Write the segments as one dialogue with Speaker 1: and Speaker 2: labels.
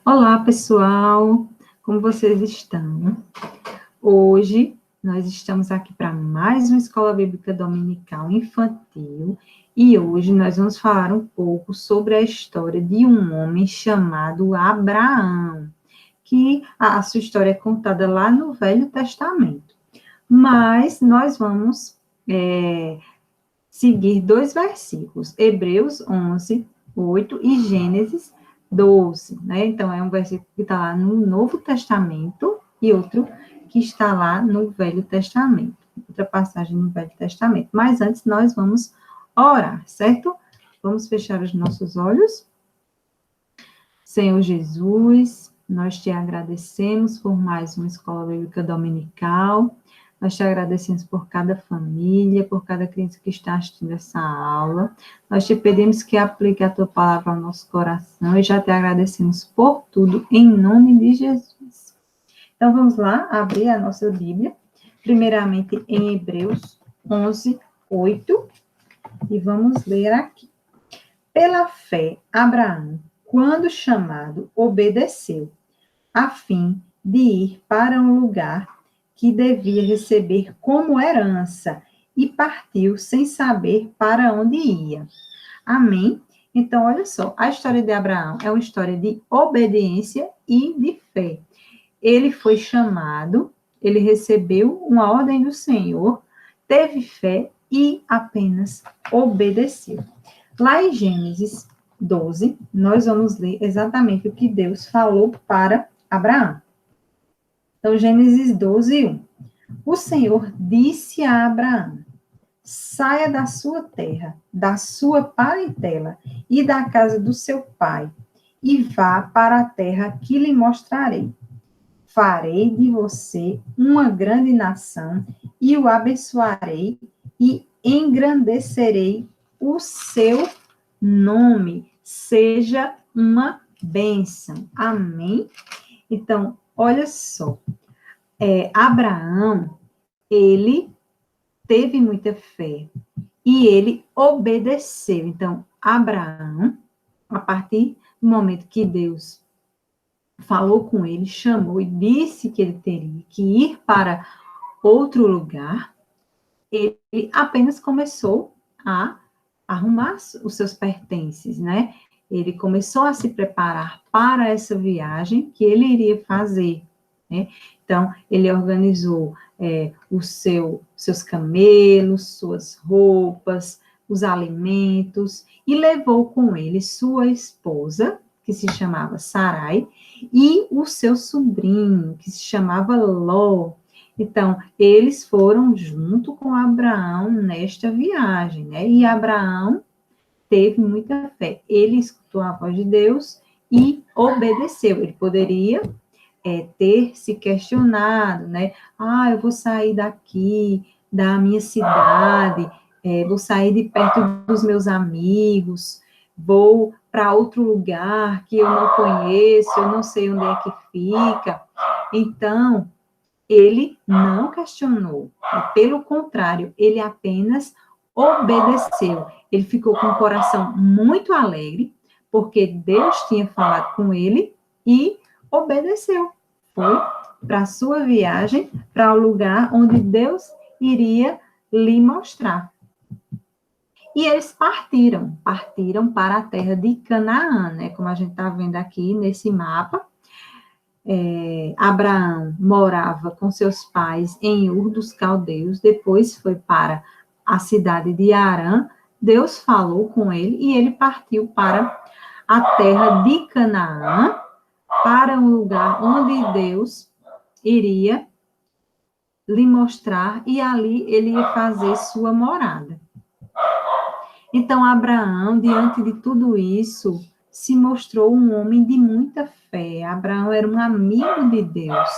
Speaker 1: Olá, pessoal! Como vocês estão? Hoje, nós estamos aqui para mais uma Escola Bíblica Dominical Infantil e hoje nós vamos falar um pouco sobre a história de um homem chamado Abraão, que a sua história é contada lá no Velho Testamento. Mas nós vamos seguir dois versículos, Hebreus 11, 8 e Gênesis 12, né? Então, é um versículo que está lá no Novo Testamento e outro que está lá no Velho Testamento. Outra passagem no Velho Testamento. Mas antes, nós vamos orar, certo? Vamos fechar os nossos olhos. Senhor Jesus, nós te agradecemos por mais uma Escola Bíblica Dominical. Nós te agradecemos por cada família, por cada criança que está assistindo essa aula. Nós te pedimos que aplique a tua palavra ao nosso coração e já te agradecemos por tudo, em nome de Jesus. Então, vamos lá abrir a nossa Bíblia, primeiramente em Hebreus 11, 8, e vamos ler aqui. Pela fé, Abraão, quando chamado, obedeceu, a fim de ir para um lugar que devia receber como herança, e partiu sem saber para onde ia. Amém? Então, olha só, a história de Abraão é uma história de obediência e de fé. Ele foi chamado, ele recebeu uma ordem do Senhor, teve fé e apenas obedeceu. Lá em Gênesis 12, nós vamos ler exatamente o que Deus falou para Abraão. Então, Gênesis 12, 1. O Senhor disse a Abraão: saia da sua terra, da sua parentela e da casa do seu pai, e vá para a terra que lhe mostrarei. Farei de você uma grande nação, e o abençoarei, e engrandecerei o seu nome. Seja uma bênção. Amém? Então, olha só. Abraão, ele teve muita fé e ele obedeceu. Então, Abraão, a partir do momento que Deus falou com ele, chamou e disse que ele teria que ir para outro lugar, ele apenas começou a arrumar os seus pertences, né? Ele começou a se preparar para essa viagem que ele iria fazer, né? Então, ele organizou seus camelos, suas roupas, os alimentos, e levou com ele sua esposa, que se chamava Sarai, e o seu sobrinho, que se chamava Ló. Então, eles foram junto com Abraão nesta viagem, né? E Abraão teve muita fé. Ele escutou a voz de Deus e obedeceu. Ele poderia ter se questionado, né? Eu vou sair daqui, da minha cidade, vou sair de perto dos meus amigos, vou para outro lugar que eu não conheço, eu não sei onde é que fica. Então, ele não questionou, pelo contrário, ele apenas obedeceu. Ele ficou com o coração muito alegre, porque Deus tinha falado com ele e obedeceu. Foi para a sua viagem, para o lugar onde Deus iria lhe mostrar. E eles partiram para a terra de Canaã, né? Como a gente está vendo aqui nesse mapa. Abraão morava com seus pais em Ur dos Caldeus, depois foi para a cidade de Harã. Deus falou com ele e ele partiu para a terra de Canaã, para um lugar onde Deus iria lhe mostrar, e ali ele ia fazer sua morada. Então, Abraão, diante de tudo isso, se mostrou um homem de muita fé. Abraão era um amigo de Deus,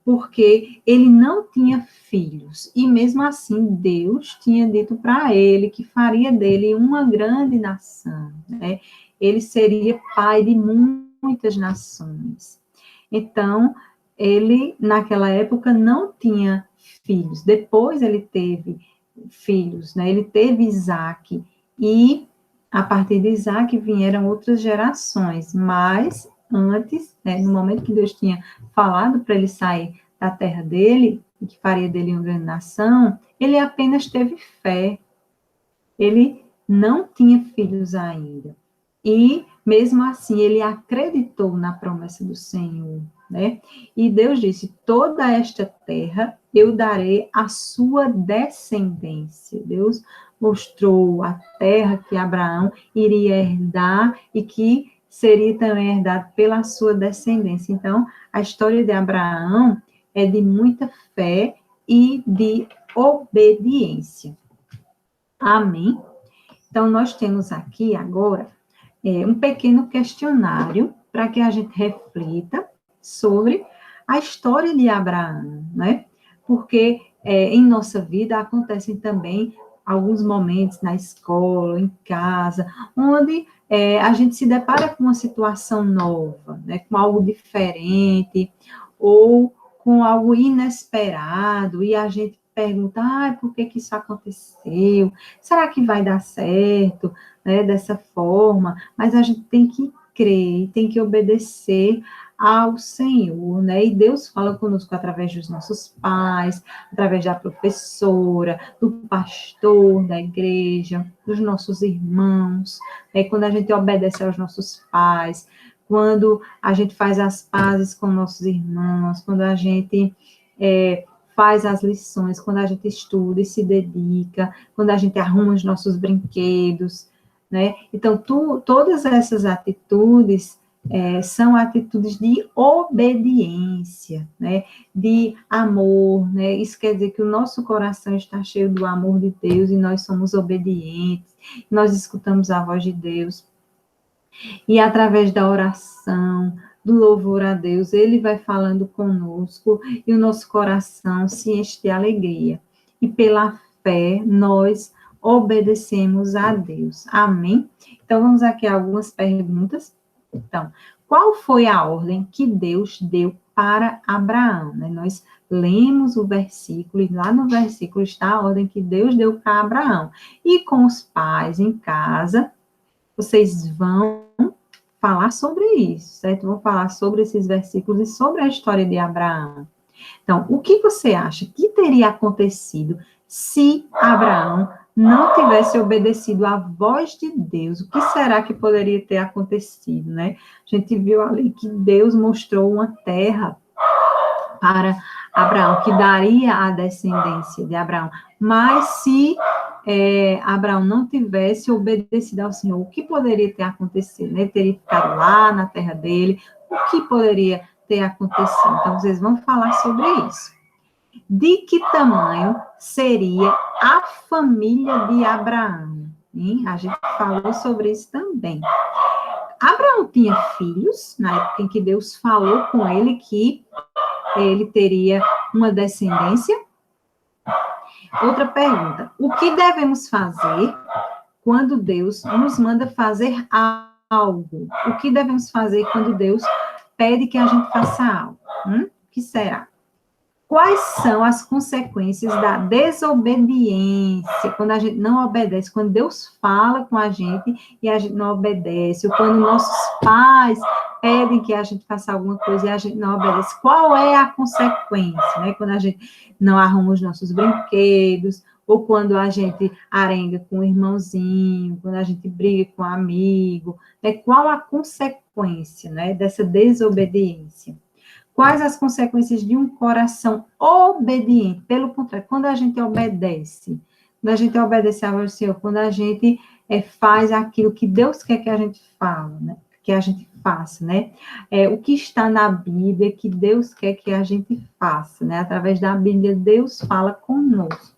Speaker 1: porque ele não tinha filhos, e mesmo assim Deus tinha dito para ele que faria dele uma grande nação, né? Ele seria pai de muitas nações. Então, ele, naquela época, não tinha filhos. Depois ele teve filhos, né? Ele teve Isaac, e a partir de Isaac vieram outras gerações, mas antes, né, no momento que Deus tinha falado para ele sair da terra dele, e que faria dele uma grande nação, ele apenas teve fé. Ele não tinha filhos ainda. E, mesmo assim, ele acreditou na promessa do Senhor, né? E Deus disse: toda esta terra eu darei à sua descendência. Deus mostrou a terra que Abraão iria herdar e que seria também herdado pela sua descendência. Então, a história de Abraão é de muita fé e de obediência. Amém? Então, nós temos aqui agora um pequeno questionário para que a gente reflita sobre a história de Abraão, né? Porque em nossa vida acontecem também alguns momentos na escola, em casa, onde a gente se depara com uma situação nova, né? Com algo diferente, ou com algo inesperado, e a gente pergunta, por que isso aconteceu? Será que vai dar certo, né, dessa forma? Mas a gente tem que crer, tem que obedecer ao Senhor, né? E Deus fala conosco através dos nossos pais, através da professora, do pastor da igreja, dos nossos irmãos, né? Quando a gente obedece aos nossos pais, quando a gente faz as pazes com nossos irmãos, quando a gente faz as lições, quando a gente estuda e se dedica, quando a gente arruma os nossos brinquedos, né? Então, todas essas atitudes são atitudes de obediência, né? De amor, né? Isso quer dizer que o nosso coração está cheio do amor de Deus e nós somos obedientes, nós escutamos a voz de Deus. E através da oração, do louvor a Deus, Ele vai falando conosco e o nosso coração se enche de alegria. E pela fé, nós obedecemos a Deus. Amém? Então, vamos aqui a algumas perguntas. Então, qual foi a ordem que Deus deu para Abraão? Né? Nós lemos o versículo e lá no versículo está a ordem que Deus deu para Abraão. E com os pais em casa, vocês vão falar sobre isso, certo? Vou falar sobre esses versículos e sobre a história de Abraão. Então, o que você acha que teria acontecido se Abraão não tivesse obedecido à voz de Deus? O que será que poderia ter acontecido, né? A gente viu ali que Deus mostrou uma terra para Abraão, que daria a descendência de Abraão. Mas se Abraão não tivesse obedecido ao Senhor, o que poderia ter acontecido? Né? Ele teria ficado lá na terra dele, o que poderia ter acontecido? Então, vocês vão falar sobre isso. De que tamanho seria a família de Abraão? Hein? A gente falou sobre isso também. Abraão tinha filhos, na época em que Deus falou com ele que ele teria uma descendência. Outra pergunta: o que devemos fazer quando Deus nos manda fazer algo? O que devemos fazer quando Deus pede que a gente faça algo? O que será? Quais são as consequências da desobediência? Quando a gente não obedece, quando Deus fala com a gente e a gente não obedece, ou quando nossos pais pedem que a gente faça alguma coisa e a gente não obedece, qual é a consequência, né? Quando a gente não arruma os nossos brinquedos, ou quando a gente arenga com o irmãozinho, quando a gente briga com um amigo, né? Qual a consequência, né, dessa desobediência? Quais as consequências de um coração obediente? Pelo contrário, quando a gente obedece à voz do Senhor, quando a gente faz aquilo que Deus quer que a gente fale, né? Que a gente faça, né? O que está na Bíblia que Deus quer que a gente faça, né? Através da Bíblia, Deus fala conosco.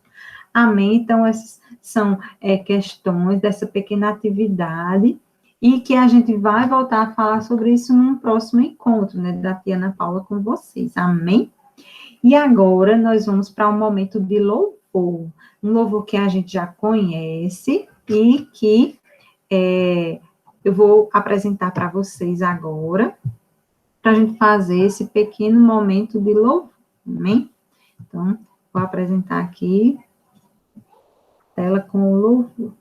Speaker 1: Amém? Então, essas são questões dessa pequena atividade e que a gente vai voltar a falar sobre isso num próximo encontro, né, da tia Ana Paula com vocês, amém? E agora nós vamos para um momento de louvor, um louvor que a gente já conhece e que eu vou apresentar para vocês agora, para a gente fazer esse pequeno momento de louvor, amém? Então, vou apresentar aqui a tela com o louvor.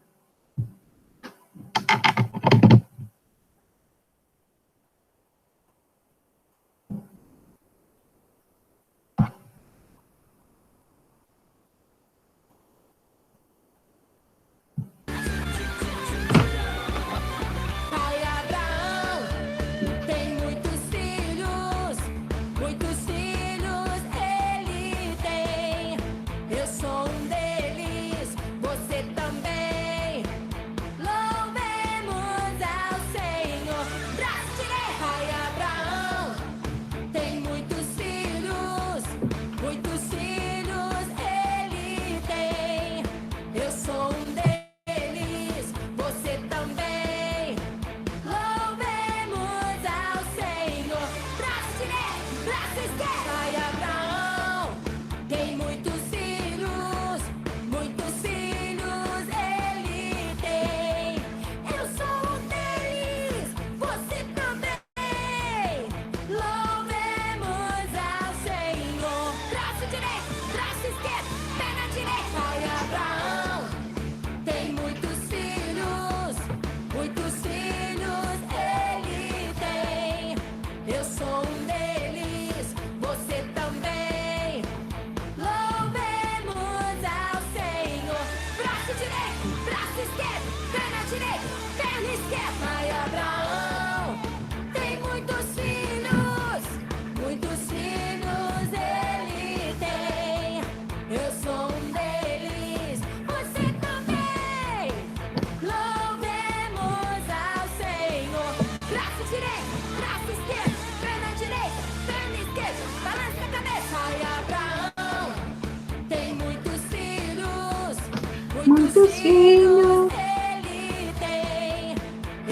Speaker 1: muitos filhos.
Speaker 2: Ele tem.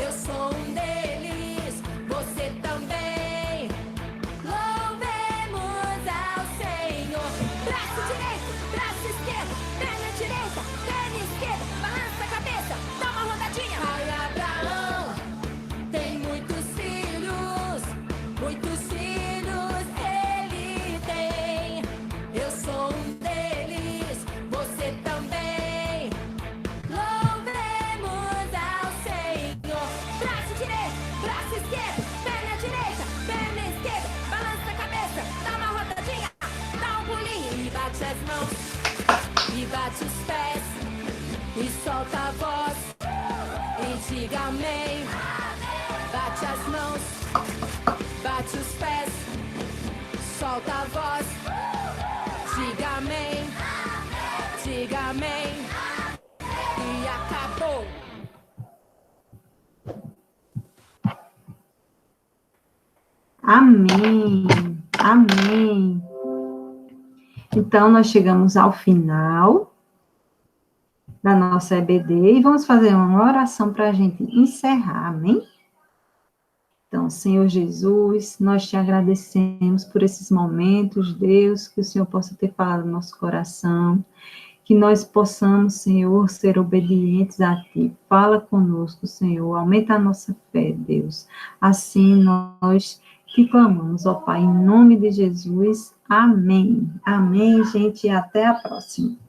Speaker 2: Eu sou um deles, você também. Louvemos ao Senhor. Braço direito, braço esquerdo, perna direita, perna esquerda, balança a cabeça, dá uma rodadinha. Pai Abraão tem muitos filhos ele tem. Eu sou um deles, você também. Louvemos ao Senhor. Braço direito, braço esquerdo, perna direita, perna esquerda, balança a cabeça, dá uma rodadinha, dá um pulinho e bate as mãos, e bate os pés, e solta a voz, e diga amém. Bate as mãos, bate os pés, solta a voz, diga amém, diga amém, e acabou.
Speaker 1: Amém, amém. Então, nós chegamos ao final da nossa EBD e vamos fazer uma oração para a gente encerrar, amém? Então, Senhor Jesus, nós te agradecemos por esses momentos, Deus, que o Senhor possa ter falado no nosso coração, que nós possamos, Senhor, ser obedientes a Ti. Fala conosco, Senhor, aumenta a nossa fé, Deus. Assim nós te clamamos, ó Pai, em nome de Jesus. Amém. Amém, gente, e até a próxima.